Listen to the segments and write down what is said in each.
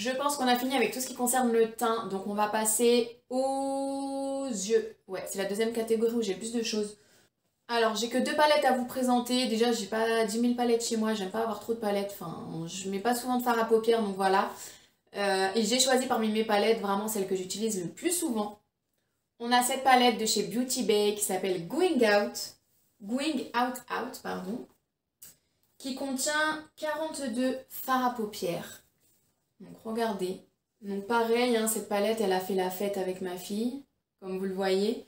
Je pense qu'on a fini avec tout ce qui concerne le teint, donc on va passer aux yeux. Ouais, c'est la deuxième catégorie où j'ai le plus de choses. Alors, j'ai que deux palettes à vous présenter. Déjà, j'ai pas 10 000 palettes chez moi, j'aime pas avoir trop de palettes. Enfin, je mets pas souvent de fard à paupières, donc voilà. Et j'ai choisi parmi mes palettes vraiment celle que j'utilise le plus souvent. On a cette palette de chez Beauty Bay qui s'appelle Going Out Out, pardon, qui contient 42 fards à paupières. Donc regardez. Donc pareil, hein, cette palette, elle a fait la fête avec ma fille, comme vous le voyez.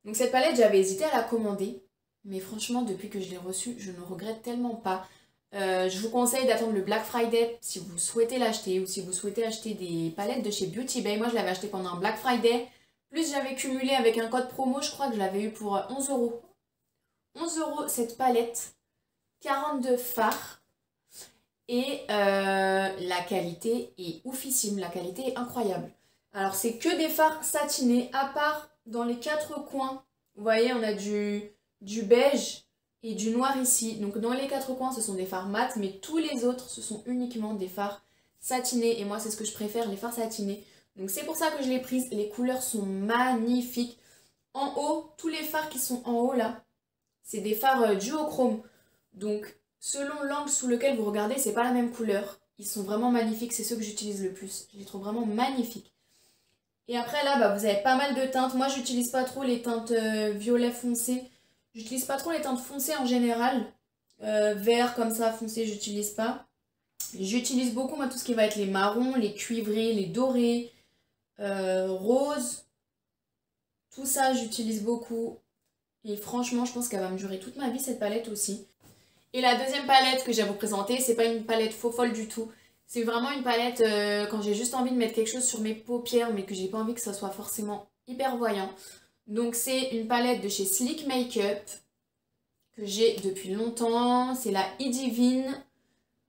Donc cette palette, j'avais hésité à la commander, mais franchement, depuis que je l'ai reçue, je ne regrette tellement pas. Je vous conseille d'attendre le Black Friday si vous souhaitez l'acheter ou si vous souhaitez acheter des palettes de chez Beauty Bay. Moi, je l'avais acheté pendant un Black Friday. Plus j'avais cumulé avec un code promo, je crois que je l'avais eu pour 11 euros. 11 euros cette palette, 42 fards. Et la qualité est oufissime, la qualité est incroyable. Alors c'est que des fards satinés, à part dans les quatre coins. Vous voyez, on a du beige et du noir ici. Donc dans les quatre coins, ce sont des fards mat, mais tous les autres, ce sont uniquement des fards satinés. Et moi, c'est ce que je préfère, les fards satinés. Donc c'est pour ça que je l'ai prise. Les couleurs sont magnifiques. En haut, tous les fards qui sont en haut là, c'est des fards duochrome. Donc selon l'angle sous lequel vous regardez, c'est pas la même couleur. Ils sont vraiment magnifiques, c'est ceux que j'utilise le plus. Je les trouve vraiment magnifiques. Et après là, bah, vous avez pas mal de teintes. Moi, j'utilise pas trop les teintes violet foncé. J'utilise pas trop les teintes foncées en général. Vert comme ça, foncé, j'utilise pas. J'utilise beaucoup moi tout ce qui va être les marrons, les cuivrés, les dorés, roses. Tout ça, j'utilise beaucoup. Et franchement, je pense qu'elle va me durer toute ma vie cette palette aussi. Et la deuxième palette que j'ai à vous présenter, c'est pas une palette faux folle du tout. C'est vraiment une palette quand j'ai juste envie de mettre quelque chose sur mes paupières, mais que j'ai pas envie que ça soit forcément hyper voyant. Donc c'est une palette de chez Sleek Makeup que j'ai depuis longtemps. C'est la E-Divine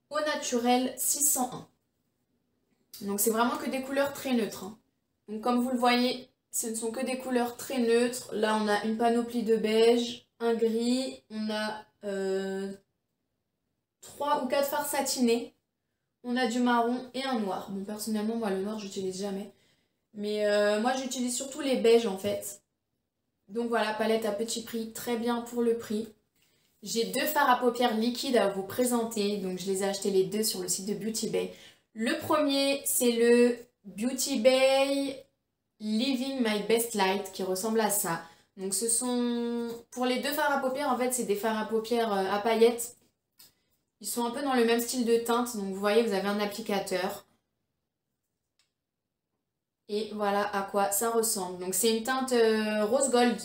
Au Naturel 601. Donc c'est vraiment que des couleurs très neutres, hein. Donc comme vous le voyez, ce ne sont que des couleurs très neutres. Là on a une panoplie de beige, un gris, on a 3 ou 4 fards satinés. On a du marron et un noir. Bon, personnellement, moi, le noir, j'utilise jamais. Mais moi, j'utilise surtout les beiges, en fait. Donc voilà, palette à petit prix, très bien pour le prix. J'ai deux fards à paupières liquides à vous présenter. Donc, je les ai achetés les deux sur le site de Beauty Bay. Le premier, c'est le Beauty Bay Living My Best Light, qui ressemble à ça. Donc, ce sont... Pour les deux fards à paupières, en fait, c'est des fards à paupières à paillettes. Ils sont un peu dans le même style de teinte, donc vous voyez, vous avez un applicateur. Et voilà à quoi ça ressemble. Donc c'est une teinte rose gold,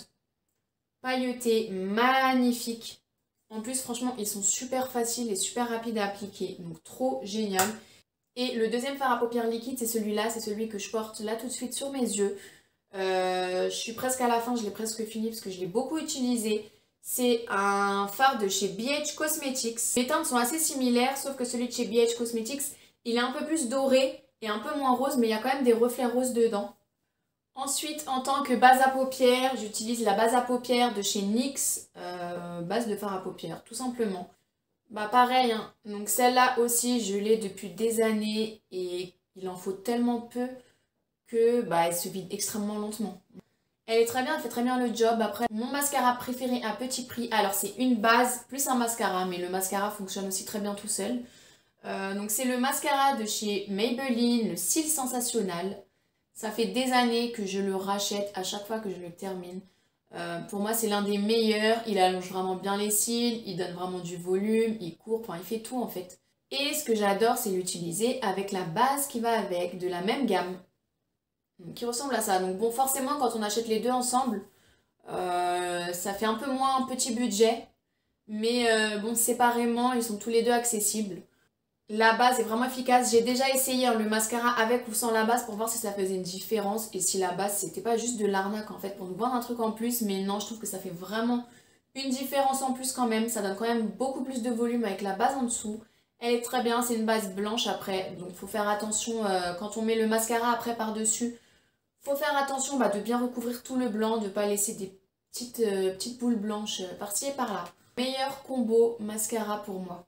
pailletée, magnifique. En plus, franchement, ils sont super faciles et super rapides à appliquer, donc trop génial. Et le deuxième fard à paupières liquide, c'est celui-là, c'est celui que je porte là tout de suite sur mes yeux. Je suis presque à la fin, je l'ai presque fini parce que je l'ai beaucoup utilisé. C'est un fard de chez BH Cosmetics. Les teintes sont assez similaires, sauf que celui de chez BH Cosmetics, il est un peu plus doré et un peu moins rose, mais il y a quand même des reflets roses dedans. Ensuite, en tant que base à paupières, j'utilise la base à paupières de chez NYX, base de fard à paupières, tout simplement. Bah pareil, hein. Donc celle-là aussi, je l'ai depuis des années et il en faut tellement peu que bah, elle se vide extrêmement lentement. Elle est très bien, elle fait très bien le job. Après, mon mascara préféré à petit prix, alors c'est une base plus un mascara, mais le mascara fonctionne aussi très bien tout seul. Donc c'est le mascara de chez Maybelline, le Cils Sensationnel. Ça fait des années que je le rachète à chaque fois que je le termine. Pour moi c'est l'un des meilleurs, il allonge vraiment bien les cils, il donne vraiment du volume, il court, enfin il fait tout en fait. Et ce que j'adore c'est l'utiliser avec la base qui va avec, de la même gamme, qui ressemble à ça. Donc bon, forcément, quand on achète les deux ensemble, ça fait un peu moins petit budget. Mais bon, séparément, ils sont tous les deux accessibles. La base est vraiment efficace. J'ai déjà essayé hein, le mascara avec ou sans la base pour voir si ça faisait une différence. Et si la base, c'était pas juste de l'arnaque en fait, pour nous vendre un truc en plus. Mais non, je trouve que ça fait vraiment une différence en plus quand même. Ça donne quand même beaucoup plus de volume avec la base en dessous. Elle est très bien, c'est une base blanche après. Donc faut faire attention quand on met le mascara après par-dessus. Faut faire attention bah, de bien recouvrir tout le blanc, de ne pas laisser des petites boules blanches par-ci et par-là. Meilleur combo mascara pour moi.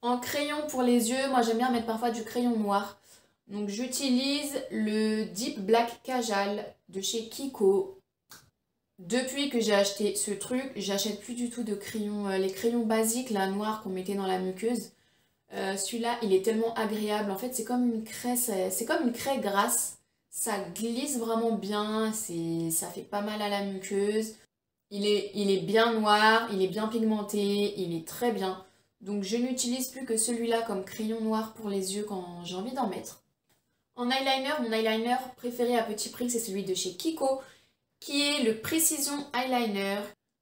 En crayon pour les yeux, moi j'aime bien mettre parfois du crayon noir. Donc j'utilise le Deep Black Kajal de chez Kiko. Depuis que j'ai acheté ce truc, j'achète plus du tout de crayons, les crayons basiques, là, noirs qu'on mettait dans la muqueuse. Celui-là, il est tellement agréable. En fait, c'est comme une craie, c'est comme une craie grasse. Ça glisse vraiment bien, ça fait pas mal à la muqueuse. Il est bien noir, il est bien pigmenté, il est très bien. Donc je n'utilise plus que celui-là comme crayon noir pour les yeux quand j'ai envie d'en mettre. En eyeliner, mon eyeliner préféré à petit prix, c'est celui de chez Kiko, qui est le Precision Eyeliner.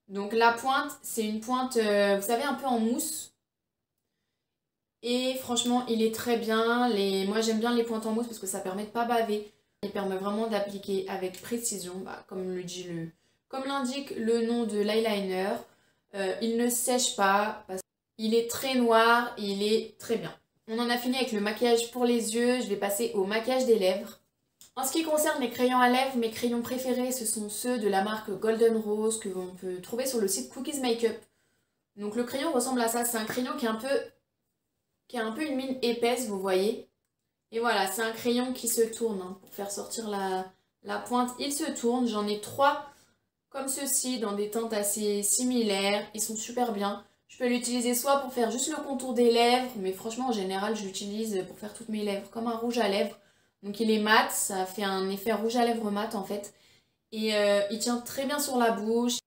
Donc la pointe, c'est une pointe, vous savez, un peu en mousse. Et franchement, il est très bien. Moi, j'aime bien les pointes en mousse parce que ça permet de pas baver. Il permet vraiment d'appliquer avec précision, comme l'indique le nom de l'eyeliner. Il ne sèche pas parce qu'il est très noir et il est très bien. On en a fini avec le maquillage pour les yeux. Je vais passer au maquillage des lèvres. En ce qui concerne mes crayons à lèvres, mes crayons préférés, ce sont ceux de la marque Golden Rose que l'on peut trouver sur le site Cookies Makeup. Donc le crayon ressemble à ça. C'est un crayon qui a un peu une mine épaisse, vous voyez. Et voilà, c'est un crayon qui se tourne, hein, pour faire sortir la pointe. Il se tourne, j'en ai 3 comme ceci, dans des teintes assez similaires. Ils sont super bien. Je peux l'utiliser soit pour faire juste le contour des lèvres, mais franchement, en général, je l'utilise pour faire toutes mes lèvres, comme un rouge à lèvres. Donc il est mat, ça fait un effet rouge à lèvres mat en fait. Et il tient très bien sur la bouche.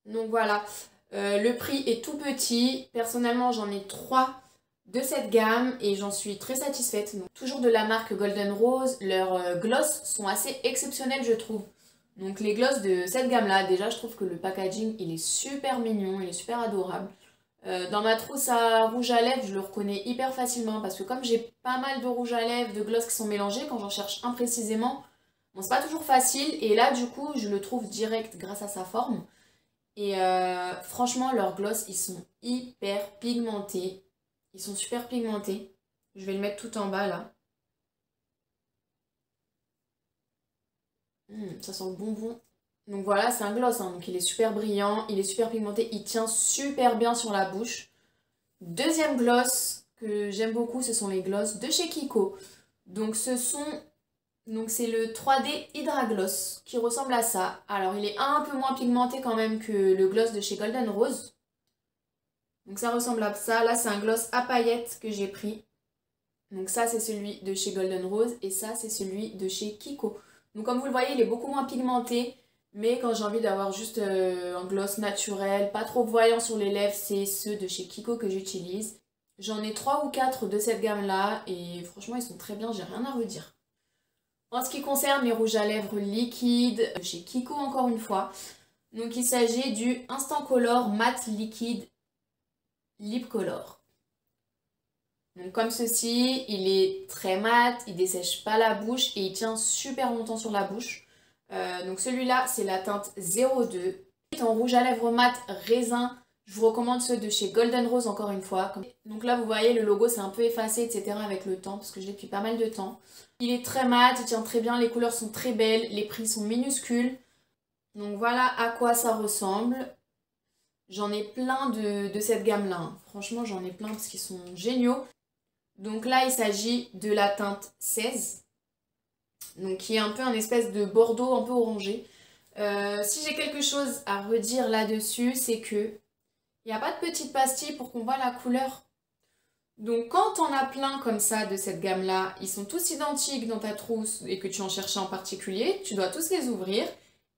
Donc voilà, le prix est tout petit. Personnellement, j'en ai 3 de cette gamme et j'en suis très satisfaite. Donc, toujours de la marque Golden Rose, leurs gloss sont assez exceptionnels je trouve. Donc les gloss de cette gamme là, déjà je trouve que le packaging il est super mignon, il est super adorable. Dans ma trousse à rouge à lèvres, je le reconnais hyper facilement parce que comme j'ai pas mal de rouge à lèvres, de gloss qui sont mélangés, quand j'en cherche un précisément, bon c'est pas toujours facile et là du coup je le trouve direct grâce à sa forme. Et franchement leurs gloss ils sont hyper pigmentés. Ils sont super pigmentés. Je vais le mettre tout en bas là. Ça sent le bonbon. Donc voilà, c'est un gloss, hein, donc il est super brillant, il est super pigmenté, il tient super bien sur la bouche. Deuxième gloss que j'aime beaucoup, ce sont les gloss de chez Kiko. Donc c'est le 3D Hydra Gloss qui ressemble à ça. Alors il est un peu moins pigmenté quand même que le gloss de chez Golden Rose. Donc ça ressemble à ça. Là c'est un gloss à paillettes que j'ai pris. Donc ça c'est celui de chez Golden Rose et ça c'est celui de chez Kiko. Donc comme vous le voyez il est beaucoup moins pigmenté. Mais quand j'ai envie d'avoir juste un gloss naturel, pas trop voyant sur les lèvres, c'est ceux de chez Kiko que j'utilise. J'en ai 3 ou 4 de cette gamme-là et franchement ils sont très bien, j'ai rien à redire. En ce qui concerne les rouges à lèvres liquides, de chez Kiko encore une fois, donc il s'agit du Instant Color Matte Liquide Lip Color. Donc comme ceci, il est très mat, il dessèche pas la bouche et il tient super longtemps sur la bouche. Donc celui-là, c'est la teinte 02. En rouge à lèvres mat raisin, je vous recommande ceux de chez Golden Rose encore une fois. Donc là, vous voyez, le logo s'est un peu effacé, etc. avec le temps, parce que je l'ai depuis pas mal de temps. Il est très mat, il tient très bien, les couleurs sont très belles, les prix sont minuscules. Donc voilà à quoi ça ressemble. J'en ai plein de cette gamme-là, hein. Franchement, j'en ai plein parce qu'ils sont géniaux. Donc là, il s'agit de la teinte 16. Donc qui est un peu un espèce de bordeaux un peu orangé. Si j'ai quelque chose à redire là-dessus, c'est que il n'y a pas de petite pastille pour qu'on voit la couleur. Donc quand on a plein comme ça de cette gamme-là, ils sont tous identiques dans ta trousse et que tu en cherches un en particulier, tu dois tous les ouvrir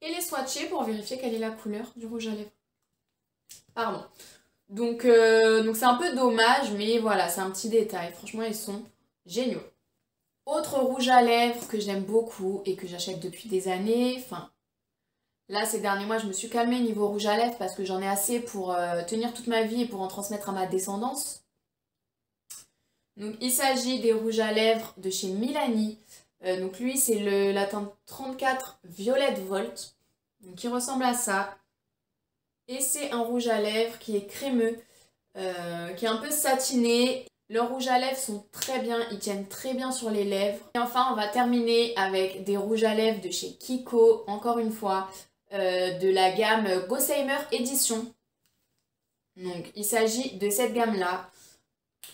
et les swatcher pour vérifier quelle est la couleur du rouge à lèvres. Pardon. Donc c'est un peu dommage, mais voilà, c'est un petit détail. Franchement, ils sont géniaux. Autre rouge à lèvres que j'aime beaucoup et que j'achète depuis des années, enfin, là ces derniers mois je me suis calmée niveau rouge à lèvres parce que j'en ai assez pour tenir toute ma vie et pour en transmettre à ma descendance. Donc il s'agit des rouges à lèvres de chez Milani. Donc lui c'est la teinte 34 Violette Volt, donc qui ressemble à ça. Et c'est un rouge à lèvres qui est crémeux, qui est un peu satiné. Leurs rouges à lèvres sont très bien, ils tiennent très bien sur les lèvres. Et enfin, on va terminer avec des rouges à lèvres de chez Kiko, encore une fois, de la gamme Gossamer Edition. Donc, il s'agit de cette gamme-là.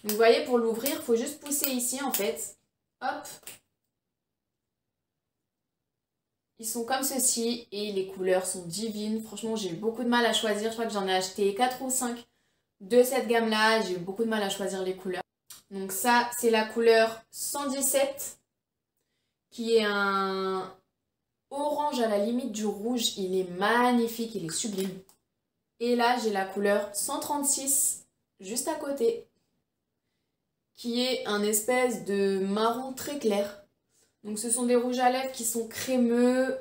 Donc, vous voyez, pour l'ouvrir, il faut juste pousser ici, en fait. Hop. Ils sont comme ceci et les couleurs sont divines. Franchement, j'ai eu beaucoup de mal à choisir. Je crois que j'en ai acheté 4 ou 5 de cette gamme-là. J'ai eu beaucoup de mal à choisir les couleurs. Donc ça, c'est la couleur 117 qui est un orange à la limite du rouge. Il est magnifique, il est sublime. Et là, j'ai la couleur 136 juste à côté qui est un espèce de marron très clair. Donc ce sont des rouges à lèvres qui sont crémeux,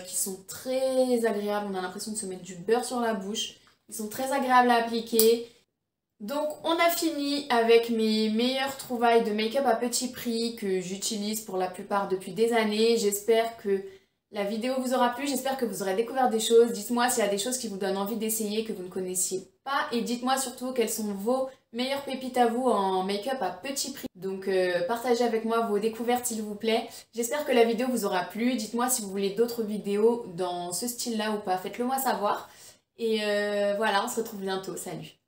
qui sont très agréables. On a l'impression de se mettre du beurre sur la bouche. Ils sont très agréables à appliquer. Donc on a fini avec mes meilleures trouvailles de make-up à petit prix que j'utilise pour la plupart depuis des années. J'espère que la vidéo vous aura plu, j'espère que vous aurez découvert des choses. Dites-moi s'il y a des choses qui vous donnent envie d'essayer que vous ne connaissiez pas. Et dites-moi surtout quelles sont vos meilleures pépites à vous en make-up à petit prix. Donc partagez avec moi vos découvertes s'il vous plaît. J'espère que la vidéo vous aura plu. Dites-moi si vous voulez d'autres vidéos dans ce style-là ou pas. Faites-le moi savoir. Et voilà, on se retrouve bientôt. Salut!